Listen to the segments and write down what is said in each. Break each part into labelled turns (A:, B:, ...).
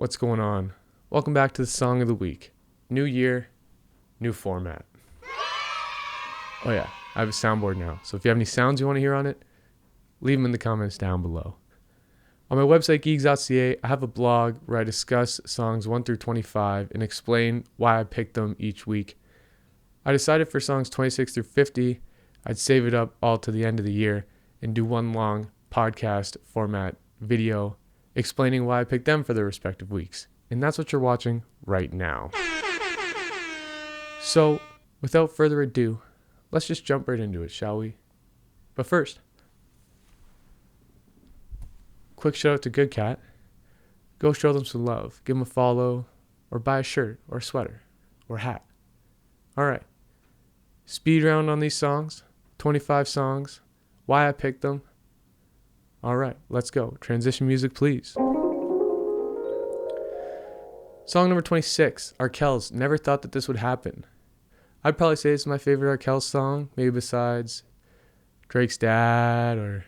A: What's going on? Welcome back to the Song of the Week. New year, new format. Oh yeah, I have a soundboard now, so if you have any sounds you want to hear on it, leave them in the comments down below. On my website, geeks.ca, I have a blog where I discuss songs 1 through 25 and explain why I picked them each week. I decided for songs 26 through 50, I'd save it up all to the end of the year and do one long podcast format video explaining why I picked them for their respective weeks. And that's what you're watching right now. So, without further ado, let's just jump right into it, shall we? But first, quick shout out to Good Cat. Go show them some love. Give them a follow, or buy a shirt, or a sweater, or a hat. Alright. Speed round on these songs. 25 songs. Why I picked them. Alright, let's go. Transition music, please. Song number 26, Arkells, Never Thought That This Would Happen. I'd probably say it's my favorite Arkells song, maybe besides Drake's Dad or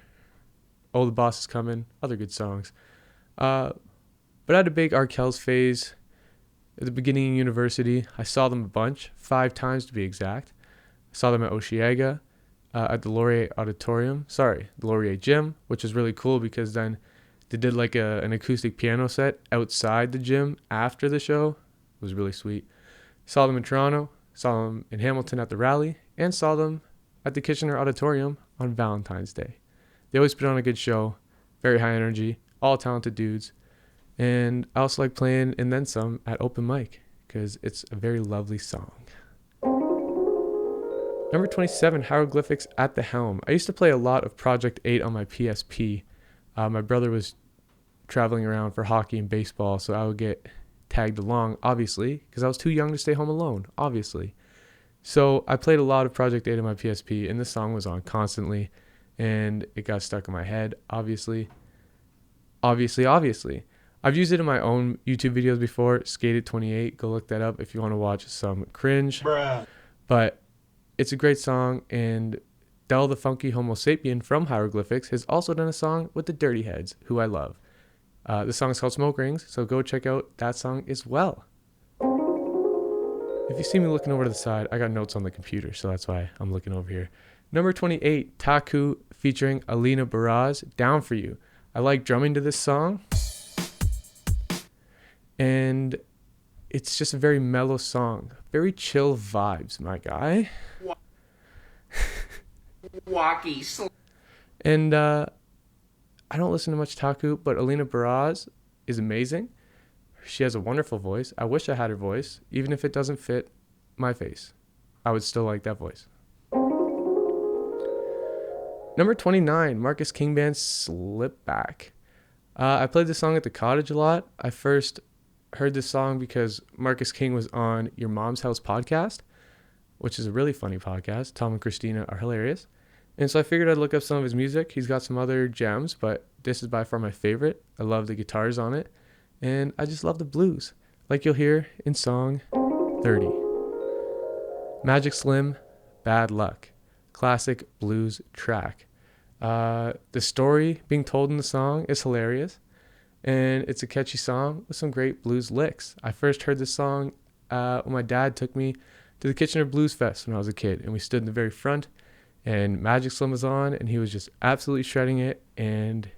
A: Oh, the Boss Is Coming, other good songs. But I had a big Arkells phase at the beginning of university. I saw them a bunch, 5 times to be exact. I saw them at Osheaga, at the Laurier Gym, which is really cool because then they did like an acoustic piano set outside the gym after the show. It was really sweet. Saw them in Toronto, saw them in Hamilton at the Rally, and saw them at the Kitchener Auditorium on Valentine's Day. They always put on a good show, very high energy, all talented dudes. And I also like playing and then some at open mic because it's a very lovely song. Number 27, Hieroglyphics at the Helm. I used to play a lot of Project 8 on my PSP. My brother was traveling around for hockey and baseball, so I would get tagged along, obviously, because I was too young to stay home alone, obviously. So I played a lot of Project 8 on my PSP, and this song was on constantly, and it got stuck in my head, obviously. I've used it in my own YouTube videos before, Skated28, go look that up if you want to watch some cringe.
B: Bruh.
A: But it's a great song, and Del the Funky Homo Sapien from Hieroglyphics has also done a song with the Dirty Heads, who I love. The song is called Smoke Rings, so go check out that song as well. If you see me looking over to the side, I got notes on the computer, so that's why I'm looking over here. Number 28, Taku featuring Alina Baraz, Down For You. I like drumming to this song, and it's just a very mellow song. Very chill vibes, my guy. And I don't listen to much Taku, but Alina Baraz is amazing. She has a wonderful voice. I wish I had her voice. Even if it doesn't fit my face, I would still like that voice. Number 29, Marcus King Band, Slip Back. I played this song at the cottage a lot. I first heard this song because Marcus King was on Your Mom's House podcast, which is a really funny podcast. Tom and Christina are hilarious. And so I figured I'd look up some of his music. He's got some other gems, but this is by far my favorite. I love the guitars on it, and I just love the blues, like you'll hear in song 30. Magic Slim, Bad Luck. Classic blues track. The story being told in the song is hilarious, and it's a catchy song with some great blues licks. I first heard this song when my dad took me to the Kitchener Blues Fest when I was a kid, and we stood in the very front, and Magic Slim was on, and he was just absolutely shredding it, and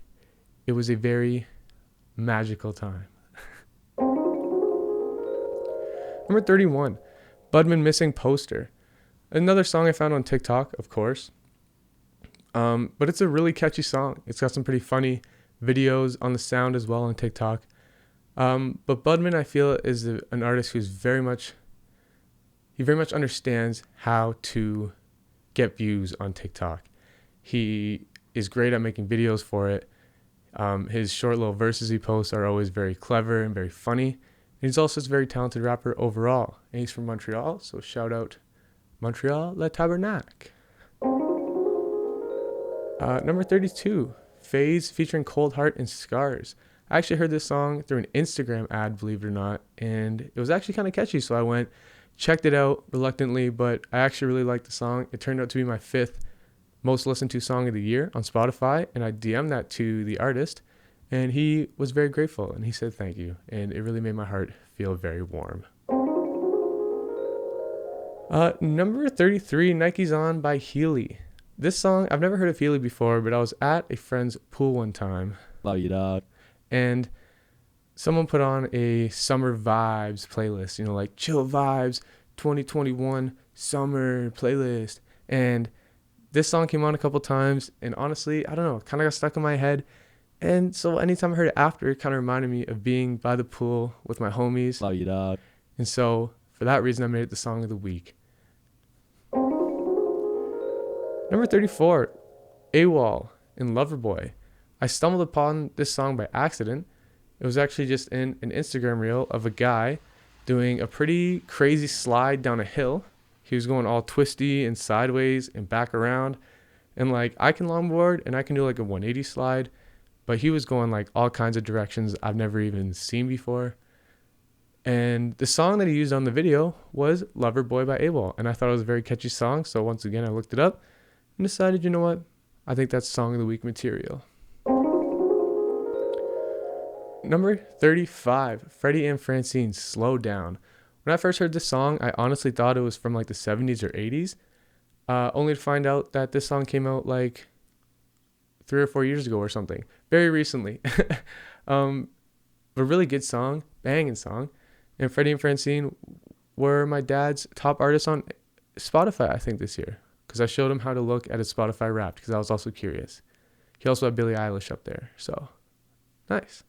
A: it was a very magical time. Number 31, Budman Missing Poster. Another song I found on TikTok, of course. But it's a really catchy song. It's got some pretty funny videos on the sound as well on TikTok. But Budman, I feel, is an artist who's very much understands how to get views on TikTok. He is great at making videos for it. His short little verses he posts are always very clever and very funny. And he's also a very talented rapper overall. And he's from Montreal, so shout out Montreal Le Tabernacle. Number 32, FaZe featuring Cold Heart and Scars. I actually heard this song through an Instagram ad, believe it or not, and it was actually kind of catchy, so I went, checked it out reluctantly, but I actually really liked the song. It turned out to be my 5th most listened to song of the year on Spotify, and I DM'd that to the artist, And he was very grateful and he said thank you. And it really made my heart feel very warm. Number 33, Nike's On by Healy. This song, I've never heard of Healy before, but I was at a friend's pool one time.
B: Love you, dog.
A: And someone put on a summer vibes playlist, like chill vibes 2021 summer playlist. And this song came on a couple times, and honestly, I don't know, it kind of got stuck in my head. And so anytime I heard it after, it kind of reminded me of being by the pool with my homies.
B: Love you, dog.
A: And so for that reason, I made it the song of the week. Number 34, AWOL in Loverboy. I stumbled upon this song by accident. It was actually just in an Instagram reel of a guy doing a pretty crazy slide down a hill. He was going all twisty and sideways and back around. And like, I can longboard and I can do like a 180 slide, but he was going like all kinds of directions I've never even seen before. And the song that he used on the video was Loverboy by AWOL. And I thought it was a very catchy song. So once again, I looked it up and decided, you know what? I think that's song of the week material. Number 35, Freddie and Francine, Slow Down. When I first heard this song, I honestly thought it was from like the 70s or 80s, only to find out that this song came out like 3 or 4 years ago or something, very recently. A really good song, banging song. And Freddie and Francine were my dad's top artists on Spotify, I think, this year, because I showed him how to look at his Spotify Wrapped, because I was also curious. He also had Billie Eilish up there, so nice.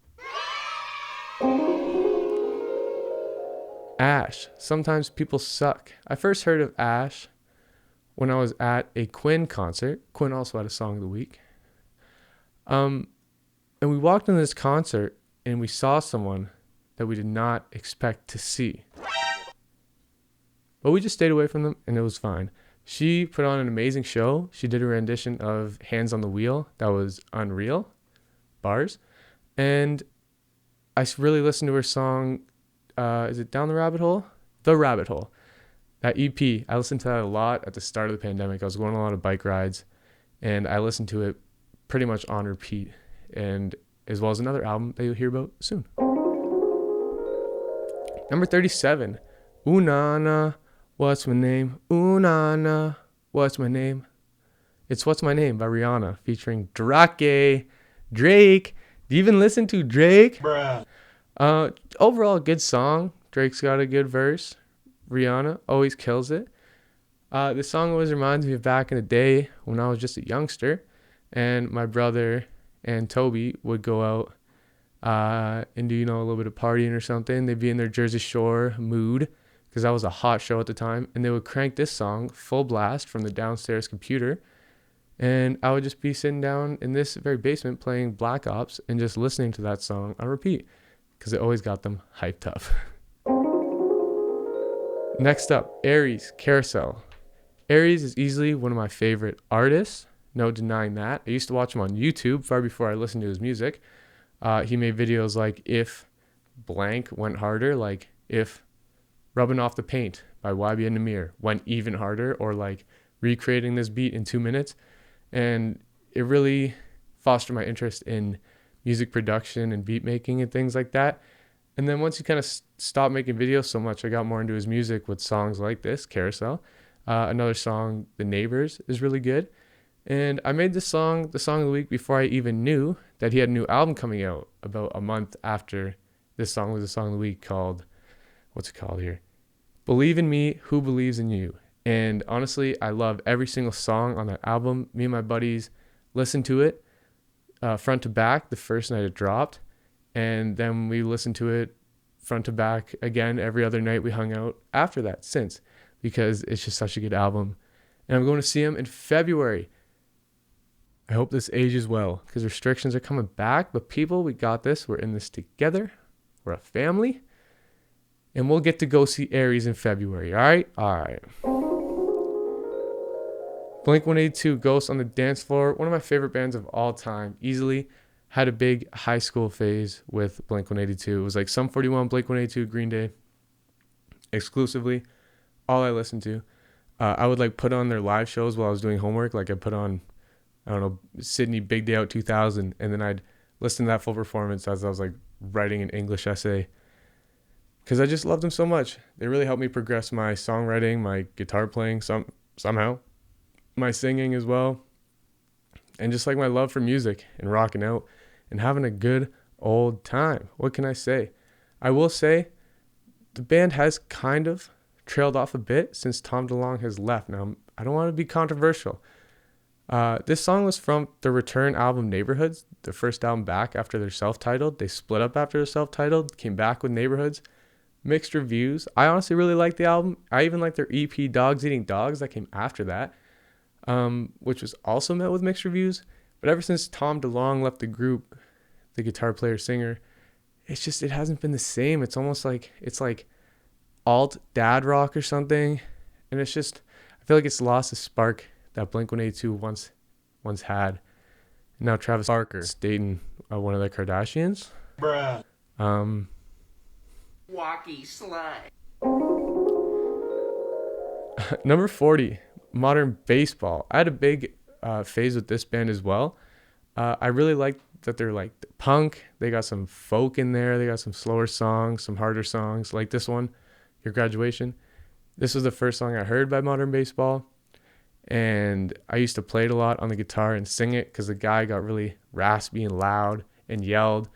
A: Ash, Sometimes People Suck. I first heard of Ash when I was at a Quinn concert. Quinn also had a song of the week. And we walked into this concert and we saw someone that we did not expect to see. But we just stayed away from them and it was fine. She put on an amazing show. She did a rendition of Hands on the Wheel. That was unreal. Bars. And I really listened to her song, is it Down the Rabbit Hole? The Rabbit Hole. That EP, I listened to that a lot at the start of the pandemic. I was going on a lot of bike rides, and I listened to it pretty much on repeat, and as well as another album that you'll hear about soon. Number 37, Ooh Na Na, What's My Name? Ooh Na Na, What's My Name? It's What's My Name by Rihanna, featuring Drake. Do you even listen to Drake?
B: Bruh.
A: Overall, good song. Drake's got a good verse. Rihanna always kills it. This song always reminds me of back in the day when I was just a youngster, and my brother and Toby would go out and do, a little bit of partying or something. They'd be in their Jersey Shore mood because that was a hot show at the time, and they would crank this song full blast from the downstairs computer. And I would just be sitting down in this very basement playing Black Ops and just listening to that song on repeat because it always got them hyped up. Next up, Aries Carousel. Aries is easily one of my favorite artists. No denying that. I used to watch him on YouTube far before I listened to his music. He made videos like If Blank Went Harder, like If Rubbing Off the Paint by YB and Namir went even harder, or like recreating this beat in 2 minutes. And it really fostered my interest in music production and beat making and things like that. And then once he kind of stopped making videos so much, I got more into his music with songs like this, Carousel. Another song, The Neighbors, is really good. And I made this song the song of the week before I even knew that he had a new album coming out about a month after this song was the song of the week, called, what's it called here? Believe in Me, Who Believes in You. And honestly, I love every single song on that album. Me and my buddies listened to it front to back the first night it dropped. And then we listened to it front to back again every other night we hung out after that since, because it's just such a good album. And I'm going to see him in February. I hope this ages well because restrictions are coming back. But people, we got this. We're in this together. We're a family. And we'll get to go see Aries in February. All right? All right. Blink-182, Ghost on the Dance Floor. One of my favorite bands of all time. Easily had a big high school phase with Blink-182. It was like Sum 41, Blink-182, Green Day. Exclusively. All I listened to. I would like put on their live shows while I was doing homework. Like I put on, I don't know, Sydney Big Day Out 2000. And then I'd listen to that full performance as I was like writing an English essay, because I just loved them so much. They really helped me progress my songwriting, my guitar playing, somehow, my singing as well, and just like my love for music and rocking out and having a good old time. What can I say? I will say the band has kind of trailed off a bit since Tom DeLonge has left. Now, I don't want to be controversial. This song was from the Return album Neighborhoods, the first album back after their self-titled. They split up after their self-titled, came back with Neighborhoods. Mixed reviews. I honestly really like the album. I even like their EP Dogs Eating Dogs that came after that, which was also met with mixed reviews. But ever since Tom DeLonge left the group, the guitar player singer, it hasn't been the same. It's almost like alt dad rock or something, and I feel like it's lost the spark that Blink-182 once had. And now Travis Barker's dating one of the Kardashians.
B: Bruh.
C: Walkie slide.
A: Number 40, Modern Baseball. I had a big phase with this band as well. I really like that they're like punk. They got some folk in there. They got some slower songs, some harder songs like this one, Your Graduation. This was the first song I heard by Modern Baseball, and I used to play it a lot on the guitar and sing it because the guy got really raspy and loud and yelled.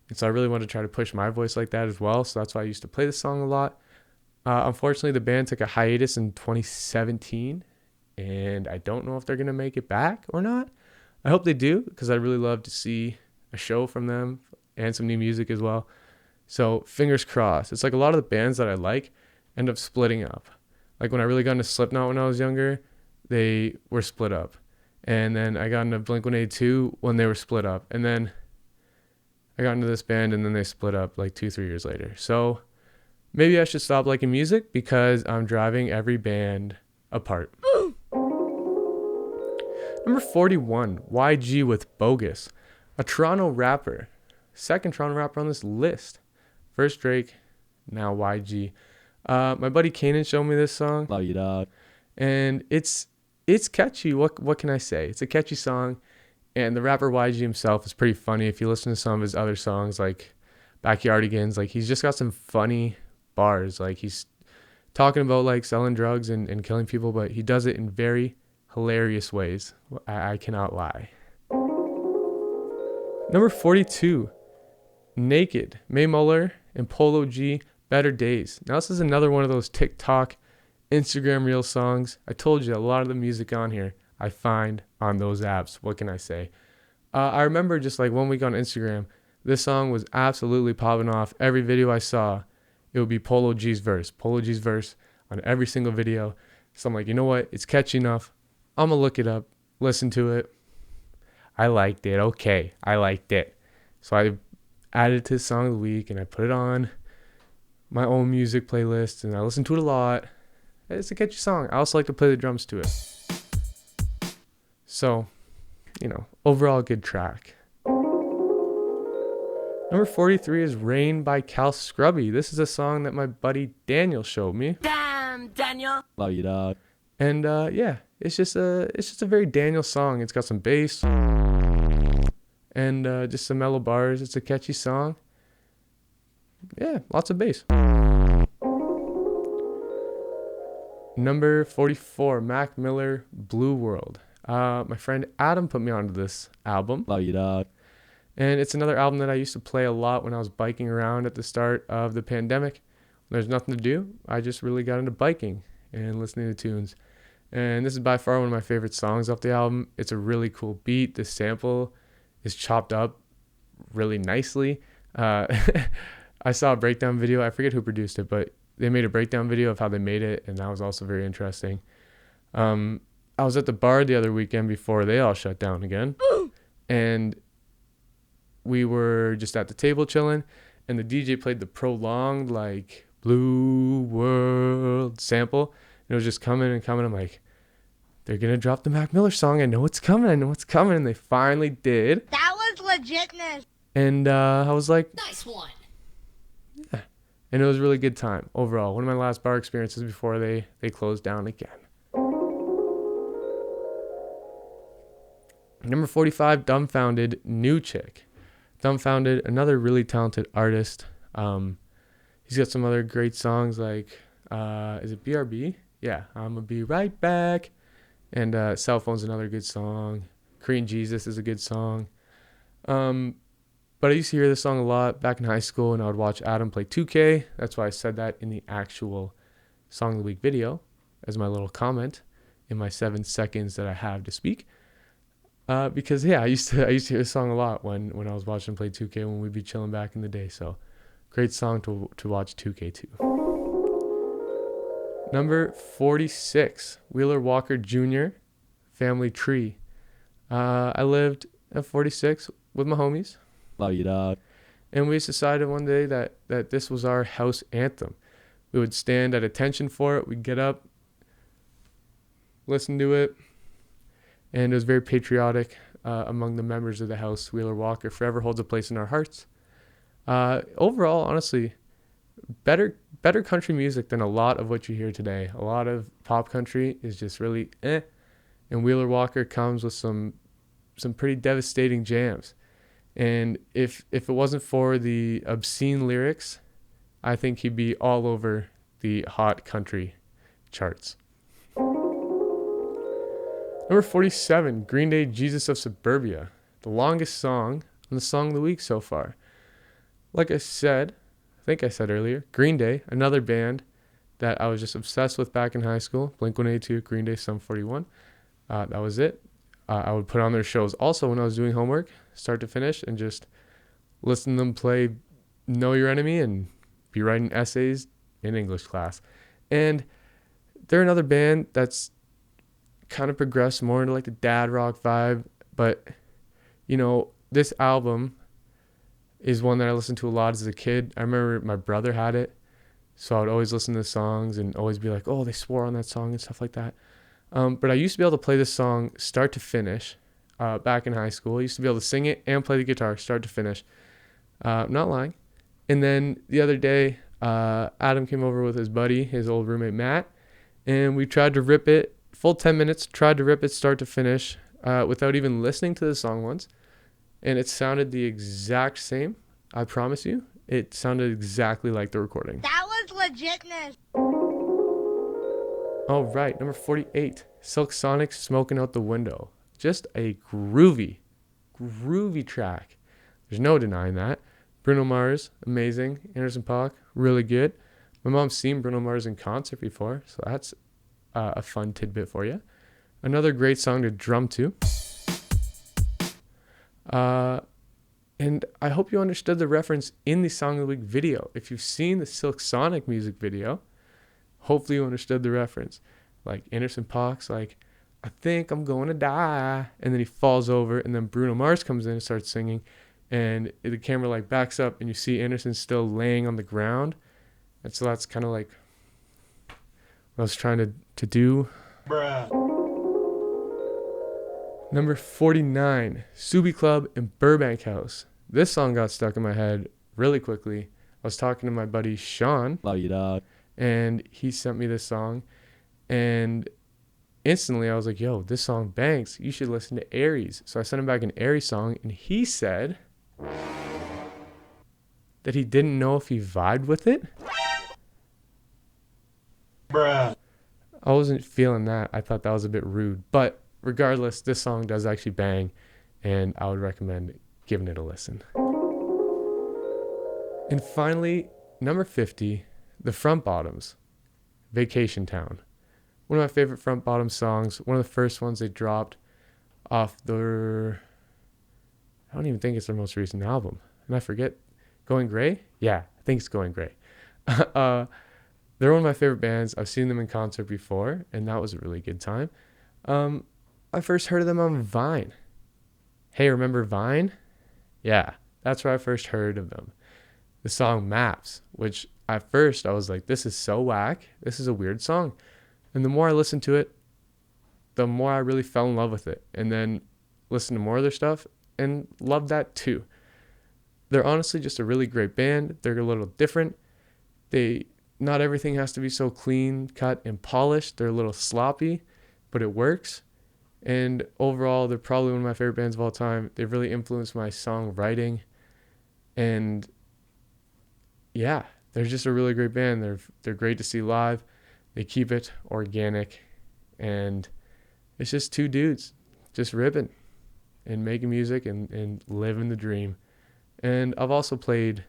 A: And so I really wanted to try to push my voice like that as well. So that's why I used to play this song a lot. Unfortunately, the band took a hiatus in 2017, and I don't know if they're going to make it back or not. I hope they do, because I'd really love to see a show from them and some new music as well. So fingers crossed. It's like a lot of the bands that I like end up splitting up. Like when I really got into Slipknot when I was younger, they were split up. And then I got into Blink-182 when they were split up. And then I got into this band and then they split up like 2-3 years later. So maybe I should stop liking music because I'm driving every band apart. Number 41, YG with Bogus. A Toronto rapper. Second Toronto rapper on this list. First Drake, now YG. My buddy Kanan showed me this song.
B: Love you, dog.
A: And it's catchy. What can I say? It's a catchy song. And the rapper YG himself is pretty funny. If you listen to some of his other songs like Backyardigans, like he's just got some funny bars. Like he's talking about like selling drugs and killing people, but he does it in very hilarious ways. I cannot lie. Number 42, Naked, Mae Muller and Polo G, Better Days. Now this is another one of those TikTok, Instagram reel songs. I told you a lot of the music on here I find on those apps. What can I say? I remember just like 1 week on Instagram, this song was absolutely popping off. Every video I saw, it would be Polo G's verse on every single video. So I'm like, you know what? It's catchy enough. I'm going to look it up, listen to it. I liked it. Okay, I liked it. So I added it to Song of the Week and I put it on my own music playlist and I listened to it a lot. It's a catchy song. I also like to play the drums to it. So, overall good track. Number 43 is Rain by Cal Scrubby. This is a song that my buddy Daniel showed me.
C: Damn, Daniel.
B: Love you, dog.
A: And yeah, it's just a very Daniel song. It's got some bass and just some mellow bars. It's a catchy song. Yeah, lots of bass. Number 44, Mac Miller, Blue World. My friend Adam put me onto this album.
B: Love you, dog.
A: And it's another album that I used to play a lot when I was biking around at the start of the pandemic. When there's nothing to do, I just really got into biking and listening to tunes. And this is by far one of my favorite songs off the album. It's a really cool beat. The sample is chopped up really nicely. I saw a breakdown video. I forget who produced it, but they made a breakdown video of how they made it, and that was also very interesting. I was at the bar the other weekend before they all shut down again, and we were just at the table chilling, and the DJ played the prolonged, like, Blue World sample, and it was just coming and coming. I'm like, they're going to drop the Mac Miller song. I know it's coming. And they finally did.
D: That was legitness.
A: And I was like,
C: Nice one.
A: yeah. And it was a really good time overall. One of my last bar experiences before they closed down again. Number 45, Dumbfounded, New Chick. Dumbfounded, another really talented artist. He's got some other great songs like, is it BRB? Yeah, I'm gonna be right back. And Cell Phone's another good song. Korean Jesus is a good song. But I used to hear this song a lot back in high school, and I would watch Adam play 2K. That's why I said that in the actual Song of the Week video as my little comment in my 7 seconds that I have to speak. Because yeah, I used to hear this song a lot when I was watching him play 2K when we'd be chilling back in the day. So great song to watch 2K to. Number 46, Wheeler Walker Jr., Family Tree. I lived at 46 with my homies.
B: Love you, dog.
A: And we decided one day that this was our house anthem. We would stand at attention for it. We'd get up, listen to it. And it was very patriotic among the members of the house. Wheeler Walker forever holds a place in our hearts. Overall, honestly, better country music than a lot of what you hear today. A lot of pop country is just really eh. And Wheeler Walker comes with some pretty devastating jams. And if it wasn't for the obscene lyrics, I think he'd be all over the hot country charts. Number 47, Green Day, Jesus of Suburbia. The longest song on the Song of the Week so far. Like I said, I think I said earlier, Green Day, another band that I was just obsessed with back in high school. Blink-182, Green Day, Sum 41. That was it. I would put on their shows also when I was doing homework, start to finish, and just listen to them play Know Your Enemy and be writing essays in English class. And they're another band that's kind of progressed more into like the dad rock vibe. But, you know, this album is one that I listened to a lot as a kid. I remember my brother had it, so I would always listen to the songs and always be like, oh, they swore on that song and stuff like that. But I used to be able to play this song start to finish back in high school. I used to be able to sing it and play the guitar start to finish. I'm not lying. And then the other day, Adam came over with his buddy, his old roommate Matt, and we tried to rip it, full 10 minutes, tried to rip it start to finish without even listening to the song once. And it sounded the exact same. I promise you. It sounded exactly like the recording.
D: That was legitness.
A: All right, number 48, Silk Sonic, Smoking Out the Window. Just a groovy track. There's no denying that. Bruno Mars, amazing. Anderson .Paak, really good. My mom's seen Bruno Mars in concert before, so that's a fun tidbit for you. Another great song to drum to. And I hope you understood the reference in the Song of the Week video. If you've seen the Silk Sonic music video, hopefully you understood the reference. Like Anderson .Paak's like, I think I'm going to die. And then he falls over, and then Bruno Mars comes in and starts singing. And the camera like backs up, and you see Anderson still laying on the ground. And so that's kind of like what I was trying to do.
B: Bruh.
A: Number 49, Subi Club in Burbank House. This song got stuck in my head really quickly. I was talking to my buddy Sean.
B: Love you, dog.
A: And he sent me this song. And instantly I was like, yo, this song bangs. You should listen to Aries. So I sent him back an Aries song. And he said that he didn't know if he vibed with it.
B: Bruh.
A: I wasn't feeling that. I thought that was a bit rude. But regardless, this song does actually bang. And I would recommend giving it a listen. And finally, number 50, The Front Bottoms, Vacation Town. One of my favorite Front Bottoms songs. One of the first ones they dropped off their, I don't even think it's their most recent album. And I forget, Going Gray? Yeah, I think it's Going Gray. They're one of my favorite bands. I've seen them in concert before, and that was a really good time. I first heard of them on Vine. Hey, remember Vine? Yeah, that's where I first heard of them. The song Maps, which at first I was like, this is so whack. This is a weird song. And the more I listened to it, the more I really fell in love with it. And then listened to more of their stuff and loved that too. They're honestly just a really great band. They're a little different. Not everything has to be so clean, cut, and polished. They're a little sloppy, but it works. And overall, they're probably one of my favorite bands of all time. They've really influenced my songwriting. And yeah, they're just a really great band. They're great to see live. They keep it organic, and it's just two dudes just ripping and making music and living the dream. And I've also played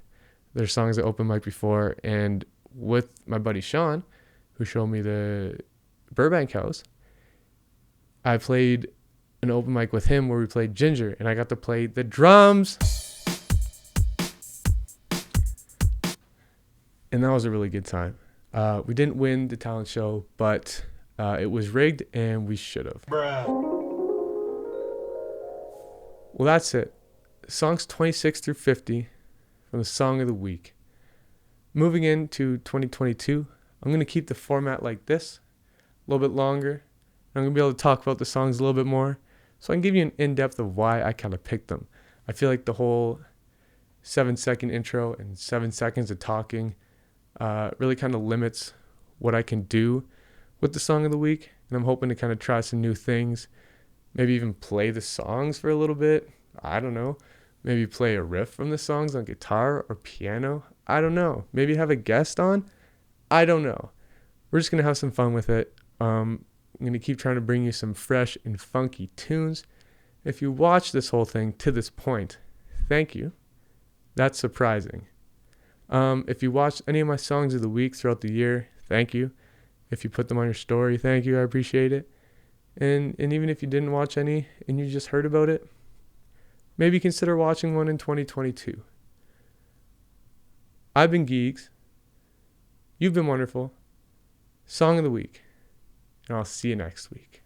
A: their songs at open mic before, and with my buddy Sean, who showed me the Burbank house, I played an open mic with him where we played Ginger, and I got to play the drums. And that was a really good time. We didn't win the talent show, but it was rigged and we should have. Well, that's it. Songs 26 through 50 from the Song of the Week. Moving into 2022, I'm going to keep the format like this, a little bit longer. I'm going to be able to talk about the songs a little bit more, so I can give you an in-depth of why I kind of picked them. I feel like the whole 7-second intro and 7 seconds of talking really kind of limits what I can do with the Song of the Week, and I'm hoping to kind of try some new things. Maybe even play the songs for a little bit. I don't know. Maybe play a riff from the songs on guitar or piano. I don't know. Maybe have a guest on. I don't know. We're just going to have some fun with it. I'm going to keep trying to bring you some fresh and funky tunes. If you watch this whole thing to this point, thank you. That's surprising. If you watched any of my songs of the week throughout the year, thank you. If you put them on your story, thank you. I appreciate it. And even if you didn't watch any and you just heard about it, maybe consider watching one in 2022. I've been Geeks. You've been wonderful. Song of the Week. And I'll see you next week.